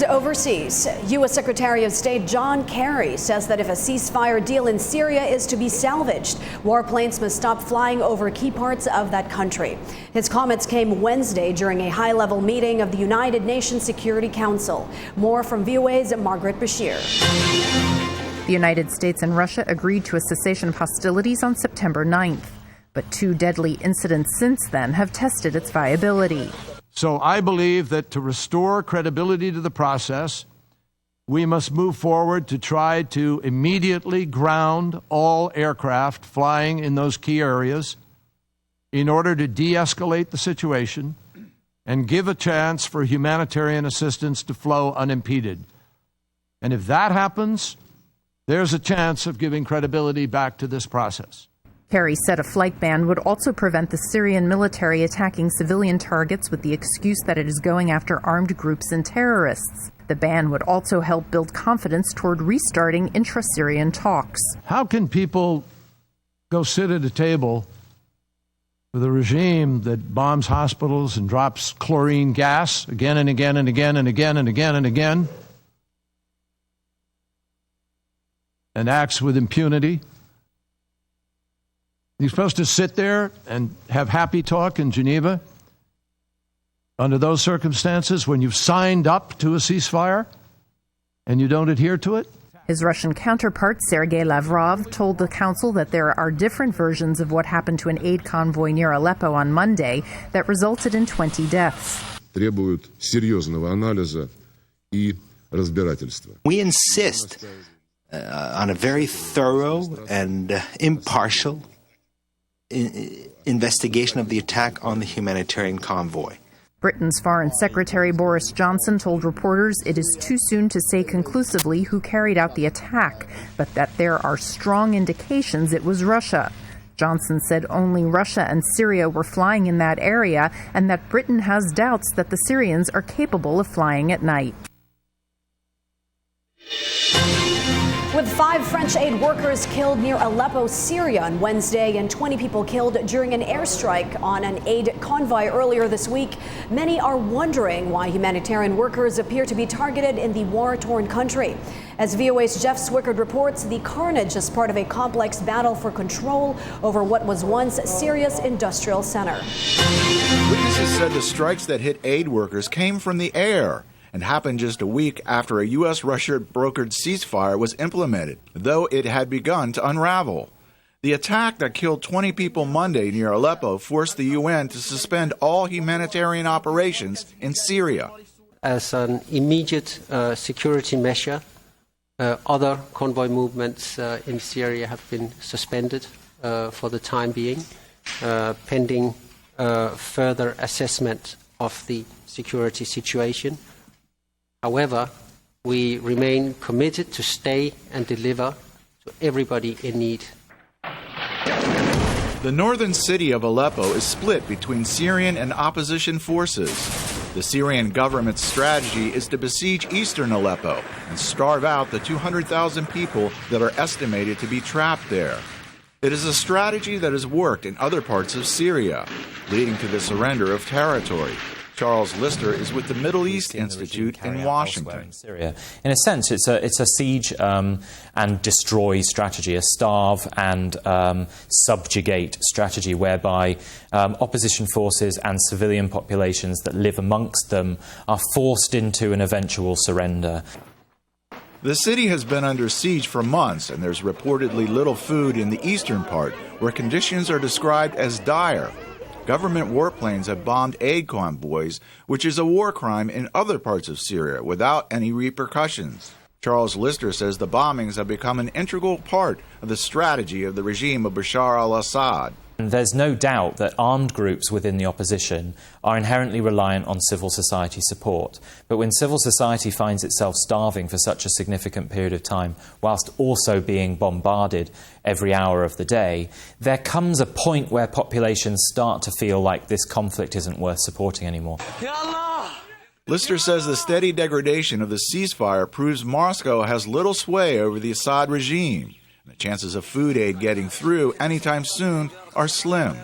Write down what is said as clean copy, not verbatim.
To overseas, U.S. Secretary of State John Kerry says that if a ceasefire deal in Syria is to be salvaged, warplanes must stop flying over key parts of that country. His comments came Wednesday during a high-level meeting of the United Nations Security Council. More from VOA's Margaret Bashir. The United States and Russia agreed to a cessation of hostilities on September 9th, but 2 deadly incidents since then have tested its viability. So I believe that to restore credibility to the process, we must move forward to try to immediately ground all aircraft flying in those key areas in order to de-escalate the situation and give a chance for humanitarian assistance to flow unimpeded. And if that happens, there's a chance of giving credibility back to this process. Kerry said a flight ban would also prevent the Syrian military attacking civilian targets with the excuse that it is going after armed groups and terrorists. The ban would also help build confidence toward restarting intra-Syrian talks. How can people go sit at a table with a regime that bombs hospitals and drops chlorine gas again and again and again and again and again and again and acts with impunity? You're supposed to sit there and have happy talk in Geneva under those circumstances when you've signed up to a ceasefire and you don't adhere to it? His Russian counterpart, Sergei Lavrov, told the council that there are different versions of what happened to an aid convoy near Aleppo on Monday that resulted in 20 deaths. We insist on a very thorough and impartial investigation of the attack on the humanitarian convoy. Britain's Foreign Secretary Boris Johnson told reporters it is too soon to say conclusively who carried out the attack, but that there are strong indications it was Russia. Johnson said only Russia and Syria were flying in that area and that Britain has doubts that the Syrians are capable of flying at night. With 5 French aid workers killed near Aleppo, Syria on Wednesday and 20 people killed during an airstrike on an aid convoy earlier this week, many are wondering why humanitarian workers appear to be targeted in the war-torn country. As VOA's Jeff Swickard reports, the carnage is part of a complex battle for control over what was once Syria's industrial center. Witnesses said the strikes that hit aid workers came from the air and happened just a week after a U.S.-Russia brokered ceasefire was implemented, though it had begun to unravel. The attack that killed 20 people Monday near Aleppo forced the UN to suspend all humanitarian operations in Syria. As an immediate security measure, other convoy movements in Syria have been suspended for the time being, pending further assessment of the security situation. However, we remain committed to stay and deliver to everybody in need. The northern city of Aleppo is split between Syrian and opposition forces. The Syrian government's strategy is to besiege eastern Aleppo and starve out the 200,000 people that are estimated to be trapped there. It is a strategy that has worked in other parts of Syria, leading to the surrender of territory. Charles Lister is with the Middle East Institute in Washington. In a sense, it's a siege and destroy strategy, a starve and subjugate strategy, whereby opposition forces and civilian populations that live amongst them are forced into an eventual surrender. The city has been under siege for months, and there's reportedly little food in the eastern part, where conditions are described as dire. Government warplanes have bombed aid convoys, which is a war crime in other parts of Syria, without any repercussions. Charles Lister says the bombings have become an integral part of the strategy of the regime of Bashar al-Assad. There's no doubt that armed groups within the opposition are inherently reliant on civil society support. But when civil society finds itself starving for such a significant period of time, whilst also being bombarded every hour of the day, there comes a point where populations start to feel like this conflict isn't worth supporting anymore. Lister says the steady degradation of the ceasefire proves Moscow has little sway over the Assad regime. The chances of food aid getting through anytime soon are slim.